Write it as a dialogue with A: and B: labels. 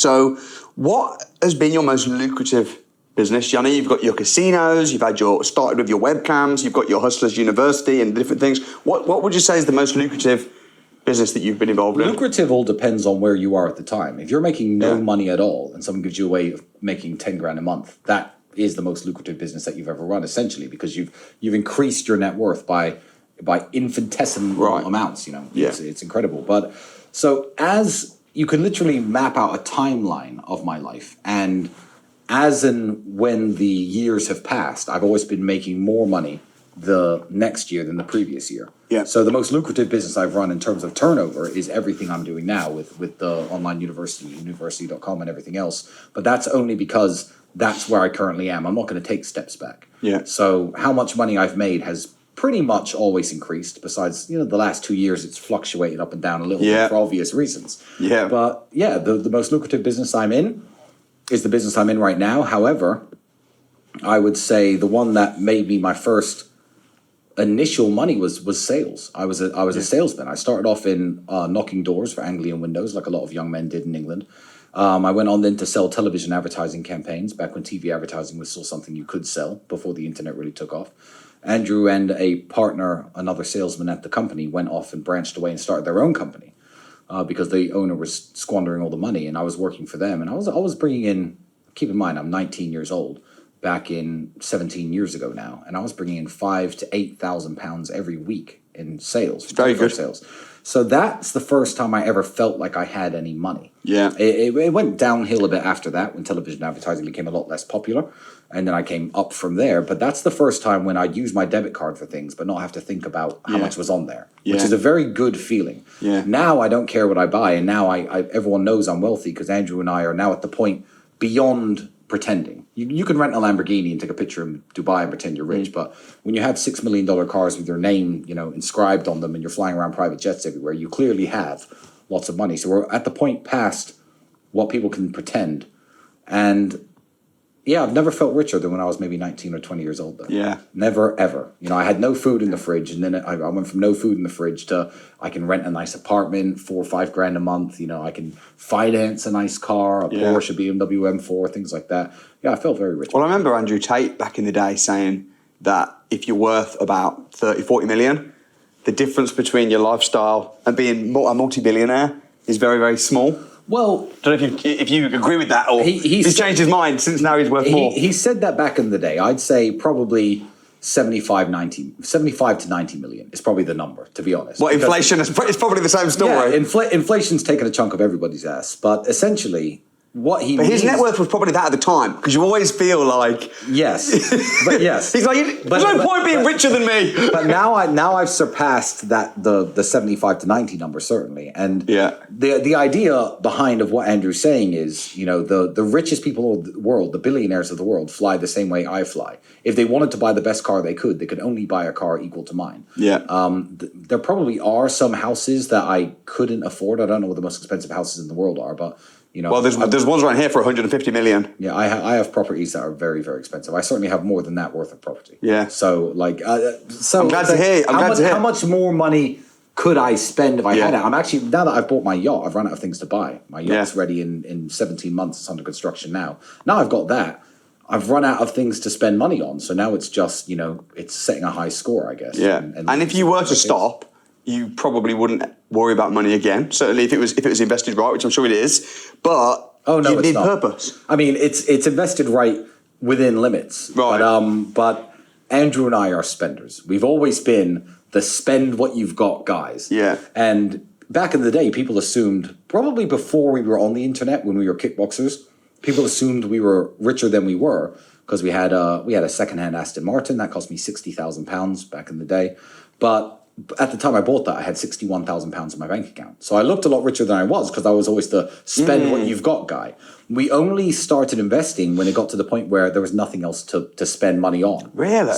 A: So what has been your most lucrative business? I know you've got your casinos, you've had started with your webcams, you've got your Hustlers University and different things. What would you say is the most lucrative business that you've been involved in?
B: Lucrative all depends on where you are at the time. If you're making no money at all and someone gives you a way of making 10 grand a month, that is the most lucrative business that you've ever run, essentially, because you've increased your net worth by infinitesimal amounts. It's incredible. But so as you can literally map out a timeline of my life, and as and when the years have passed, I've always been making more money the next year than the previous year.
A: Yeah.
B: So the most lucrative business I've run in terms of turnover is everything I'm doing now with the online university, university.com and everything else. But that's only because that's where I currently am. I'm not going to take steps back.
A: Yeah.
B: So how much money I've made has pretty much always increased. Besides, the last 2 years, it's fluctuated up and down a little bit for obvious reasons.
A: Yeah.
B: But yeah, the most lucrative business I'm in is the business I'm in right now. However, I would say the one that made me my first initial money was sales. I was a salesman. I started off in knocking doors for Anglian Windows, like a lot of young men did in England. I went on then to sell television advertising campaigns back when TV advertising was still something you could sell before the internet really took off. Andrew and a partner, another salesman at the company, went off and branched away and started their own company because the owner was squandering all the money, and I was working for them. And I was bringing in, keep in mind, I'm 19 years old, back in 17 years ago now, and I was bringing in £5,000 to £8,000 every week in sales.
A: Very good
B: sales. So that's the first time I ever felt like I had any money.
A: Yeah.
B: It went downhill a bit after that when television advertising became a lot less popular. And then I came up from there. But that's the first time when I'd use my debit card for things, but not have to think about how much was on there, which is a very good feeling.
A: Yeah.
B: Now I don't care what I buy. And now everyone knows I'm wealthy because Andrew and I are now at the point beyond pretending. You can rent a Lamborghini and take a picture in Dubai and pretend you're rich, but when you have $6 million cars with your name, inscribed on them, and you're flying around private jets everywhere, you clearly have lots of money. So we're at the point past what people can pretend. And yeah, I've never felt richer than when I was maybe 19 or 20 years old, though.
A: Yeah.
B: Never, ever. I had no food in the fridge, and then I went from no food in the fridge to I can rent a nice apartment, 4 or 5 grand a month. I can finance a nice car, a Porsche, BMW M4, things like that. Yeah, I felt very rich.
A: Well, I remember Andrew Tate back in the day saying that if you're worth about 30, 40 million, the difference between your lifestyle and being a multi-billionaire is very, very small.
B: Well,
A: I don't know if you agree with that, or he's changed his mind since now he's worth more.
B: He said that back in the day. I'd say probably 75 to 90 million is probably the number, to be honest.
A: Well, inflation is probably the same story.
B: Yeah, inflation's taken a chunk of everybody's ass, but essentially what he
A: But his net worth was probably that at the time, because you always feel like...
B: Yes, but yes.
A: He's like, there's no point being richer than me.
B: But now I've surpassed the 75 to 90 number, certainly. And the idea behind of what Andrew's saying is, the richest people of the world, the billionaires of the world, fly the same way I fly. If they wanted to buy the best car they could only buy a car equal to mine.
A: Yeah.
B: There probably are some houses that I couldn't afford. I don't know what the most expensive houses in the world are, but...
A: well, there's ones around here for 150 million.
B: Yeah, I have properties that are very, very expensive. I certainly have more than that worth of property.
A: Yeah.
B: So,
A: I'm glad to hear.
B: How much more money could I spend if I had it? I'm actually, now that I've bought my yacht, I've run out of things to buy. My yacht's ready in 17 months. It's under construction now. Now I've got that. I've run out of things to spend money on. So now it's just, it's setting a high score, I guess.
A: Yeah. And if you were to stop, you probably wouldn't worry about money again. Certainly if it was invested right, which I'm sure it is. But you need purpose.
B: I mean, it's invested right within limits.
A: Right.
B: But Andrew and I are spenders. We've always been the spend what you've got guys. Yeah. And back in the day, people assumed, probably before we were on the internet, when we were kickboxers, people assumed we were richer than we were because we had a secondhand Aston Martin that cost me £60,000 back in the day. But at the time I bought that, I had £61,000 in my bank account. So I looked a lot richer than I was because I was always the spend what you've got guy. We only started investing when it got to the point where there was nothing else to spend money on.
A: Really?